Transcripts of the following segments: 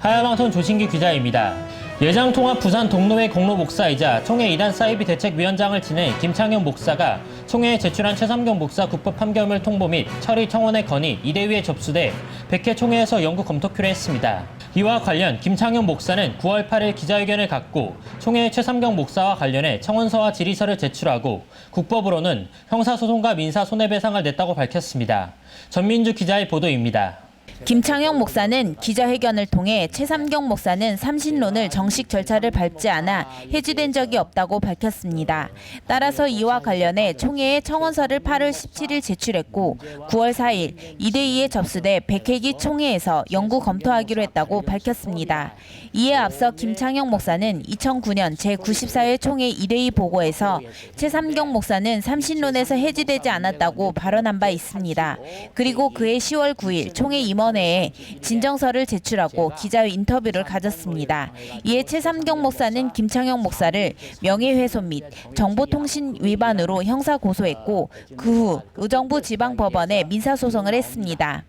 하야방송 조신기 기자입니다. 예장통합 부산 동로회 공로 목사이자 총회 이단 사이비 대책위원장을 지낸 김창현 목사가 총회에 제출한 최삼경 목사 국법 판결문 통보 및 처리 청원의 건의 이대위에 접수돼 백회 총회에서 영구 검토키로 했습니다. 이와 관련 김창현 목사는 9월 8일 기자회견을 갖고 총회의 최삼경 목사와 관련해 청원서와 질의서를 제출하고 국법으로는 형사소송과 민사손해배상을 냈다고 밝혔습니다. 전민주 기자의 보도입니다. 김창현 목사는 기자회견을 통해 최삼경 목사는 삼신론을 정식 절차를 밟지 않아 해지된 적이 없다고 밝혔습니다. 따라서 이와 관련해 총회에 청원서를 8월 17일 제출했고 9월 4일 이대위에 접수돼 백회기 총회에서 영구 검토하기로 했다고 밝혔습니다. 이에 앞서 김창현 목사는 2009년 제94회 총회 이대위 보고에서 최삼경 목사는 삼신론에서 해지되지 않았다고 발언한 바 있습니다. 그리고 그해 10월 9일 총회 임원회에 진정서를 제출하고 기자 인터뷰를 가졌습니다. 이에 최삼경 목사는 김창현 목사를 명예훼손 및 정보통신 위반으로 형사 고소했고 그 후 의정부 지방법원에 민사소송을 했습니다.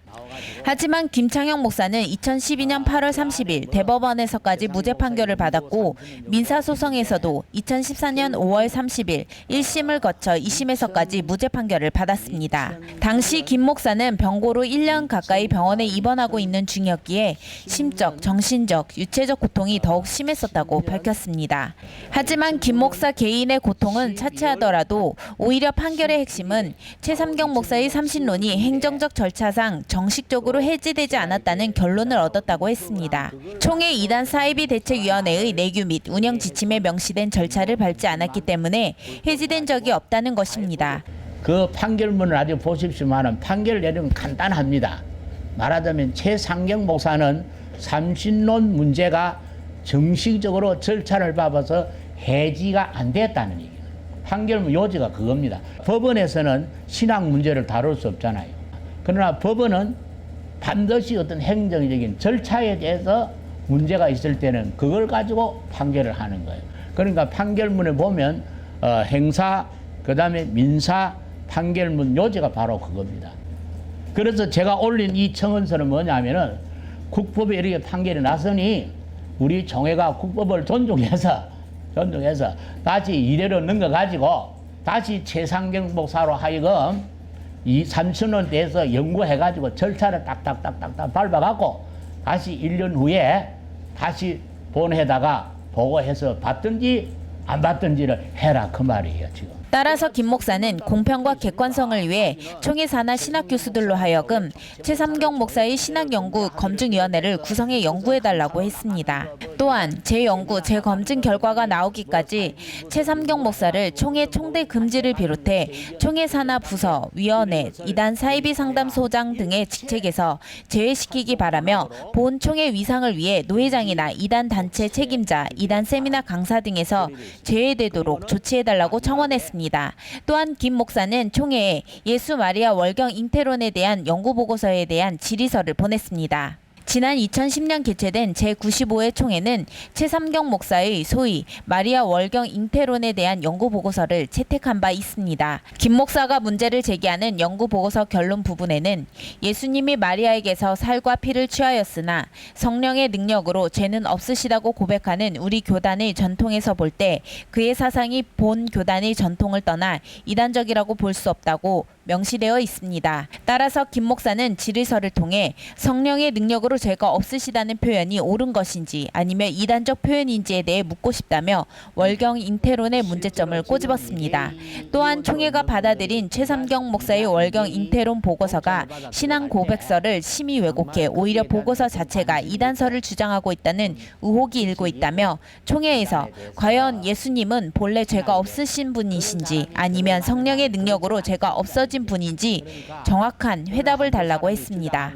하지만 김창현 목사는 2012년 8월 30일 대법원에서까지 무죄 판결을 받았고 민사소송에서도 2014년 5월 30일 1심을 거쳐 2심에서까지 무죄 판결을 받았습니다. 당시 김 목사는 병고로 1년 가까이 병원에 입원하고 있는 중이었기에 심적, 정신적, 유체적 고통이 더욱 심했었다고 밝혔습니다. 하지만 김 목사 개인의 고통은 차치하더라도 오히려 판결의 핵심은 최삼경 목사의 삼신론이 행정적 절차상 정식적으로 해지되지 않았다는 결론을 얻었다고 했습니다. 총회 이단 사이비 대책위원회의 내규 및 운영 지침에 명시된 절차를 밟지 않았기 때문에 해지된 적이 없다는 것입니다. 그 판결문을 아주 보십시오만 판결 내용은 간단합니다. 말하자면 최삼경 목사는 삼신론 문제가 정식적으로 절차를 밟아서 해지가 안 됐다는 얘기예요. 판결문 요지가 그겁니다. 법원에서는 신앙 문제를 다룰 수 없잖아요. 그러나 법원은 반드시 어떤 행정적인 절차에 대해서 문제가 있을 때는 그걸 가지고 판결을 하는 거예요. 그러니까 판결문에 보면 행사, 그다음에 민사, 판결문 요지가 바로 그겁니다. 그래서 제가 올린 이 청원서는 뭐냐면은 국법에 이렇게 판결이 났으니 우리 총회가 국법을 존중해서 다시 이대로 넘겨가지고 다시 최삼경 목사로 하여금 이 삼신론에 대해서 연구해가지고 절차를 딱딱딱딱 밟아갖고 다시 1년 후에 다시 본회에다가 보고해서 받든지 안 받든지를 해라 그 말이에요 지금. 따라서 김 목사는 공평과 객관성을 위해 총회 산하 신학 교수들로 하여금 최삼경 목사의 신학연구 검증위원회를 구성해 연구해달라고 했습니다. 또한 재연구, 재검증 결과가 나오기까지 최삼경 목사를 총회 총대 금지를 비롯해 총회 산하 부서, 위원회, 이단 사이비 상담소장 등의 직책에서 제외시키기 바라며 본 총회 위상을 위해 노회장이나 이단 단체 책임자, 이단 세미나 강사 등에서 제외되도록 조치해달라고 청원했습니다. 또한 김 목사는 총회에 예수 마리아 월경 잉태론에 대한 연구보고서에 대한 질의서를 보냈습니다. 지난 2010년 개최된 제95회 총회는 최삼경 목사의 소위 마리아 월경 잉태론에 대한 연구보고서를 채택한 바 있습니다. 김 목사가 문제를 제기하는 연구보고서 결론 부분에는 예수님이 마리아에게서 살과 피를 취하였으나 성령의 능력으로 죄는 없으시다고 고백하는 우리 교단의 전통에서 볼 때 그의 사상이 본 교단의 전통을 떠나 이단적이라고 볼 수 없다고 명시되어 있습니다. 따라서 김 목사는 질의서를 통해 성령의 능력으로 죄가 없으시다는 표현이 옳은 것인지 아니면 이단적 표현인지에 대해 묻고 싶다며 월경 잉태론의 문제점을 꼬집었습니다. 또한 총회가 받아들인 최삼경 목사의 월경 잉태론 보고서가 신앙 고백서를 심히 왜곡해 오히려 보고서 자체가 이단서를 주장하고 있다는 의혹이 일고 있다며 총회에서 과연 예수님은 본래 죄가 없으신 분이신지 아니면 성령의 능력으로 죄가 없어진 분인지 정확한 회답을 달라고 했습니다.